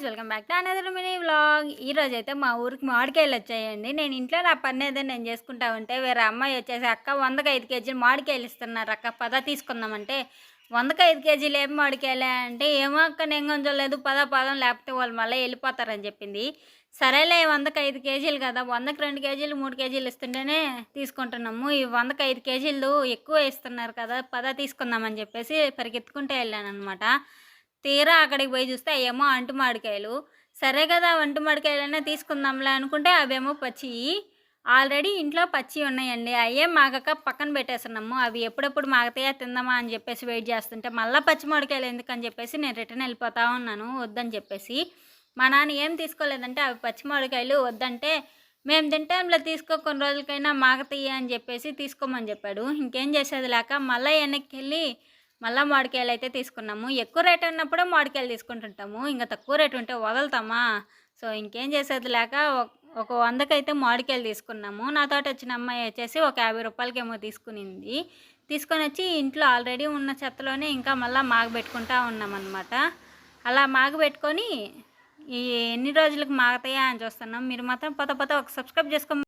Welcome back to another mini vlog. ఈరోజైతే మా ఊరికి మామిడికాయలు వచ్చాయండి. నేను ఇంట్లో నా పని ఏదో నేను చేసుకుంటా ఉంటే వేరే అమ్మాయి వచ్చేసి అక్క 105 కేజీలు మామిడికాయలు ఇస్తున్నారు అక్క, పద తీసుకుందామంటే 105 కేజీలు ఏం మామిడికాయలే అంటే ఏమో అక్క నేను కొంచెం పదం లేకపోతే వాళ్ళు మళ్ళీ వెళ్ళిపోతారని చెప్పింది. సరేలే 105 కేజీలు కదా, 100కి 2 కేజీలు 3 కేజీలు ఇస్తుంటేనే తీసుకుంటున్నాము, ఈ 105 కేజీలు ఎక్కువ ఇస్తున్నారు కదా, పద తీసుకుందామని చెప్పేసి పరిగెత్తుకుంటే వెళ్ళాను అనమాట. తీరా అక్కడికి పోయి చూస్తే అవేమో అంటు మామిడికాయలు. సరే కదా అంటు మామిడికాయలైనా తీసుకుందాంలే అనుకుంటే అవేమో పచ్చి, ఆల్రెడీ ఇంట్లో పచ్చి ఉన్నాయండి. అయ్యే మాగక పక్కన పెట్టేస్తున్నాము. అవి ఎప్పుడెప్పుడు మాగతాయా తిందామా అని చెప్పేసి వెయిట్ చేస్తుంటే మళ్ళీ పచ్చి మామిడికాయలు ఎందుకని చెప్పేసి నేను రిటర్న్ వెళ్ళిపోతా ఉన్నాను వద్దని చెప్పేసి. మా నాన్న ఏం తీసుకోలేదంటే అవి పచ్చి మామిడికాయలు వద్దంటే మేము తింటాంలో తీసుకో, కొన్ని రోజులకైనా మాగతాయి అని చెప్పేసి తీసుకోమని చెప్పాడు. ఇంకేం చేసేది లేక మళ్ళీ వెనక్కి వెళ్ళి మళ్ళీ మామిడికాయలు అయితే తీసుకున్నాము. ఎక్కువ రేట్ ఉన్నప్పుడే మామిడికాయలు తీసుకుంటుంటాము, ఇంకా తక్కువ రేటు ఉంటే వదులుతామా. సో ఇంకేం చేసేది లేక ఒక 100కి అయితే మామిడికాయలు తీసుకున్నాము. నాతో వచ్చిన అమ్మాయి వచ్చేసి ఒక 50 రూపాయలకేమో తీసుకునింది. తీసుకొని వచ్చి ఇంట్లో ఆల్రెడీ ఉన్న చెత్తలోనే ఇంకా మళ్ళీ మాగబెట్టుకుంటా ఉన్నామన్నమాట. అలా మాగబెట్టుకొని ఈ ఎన్ని రోజులకు మాగతాయా అని చూస్తున్నాం. మీరు మాత్రం పత ఒక సబ్స్క్రైబ్ చేసుకో.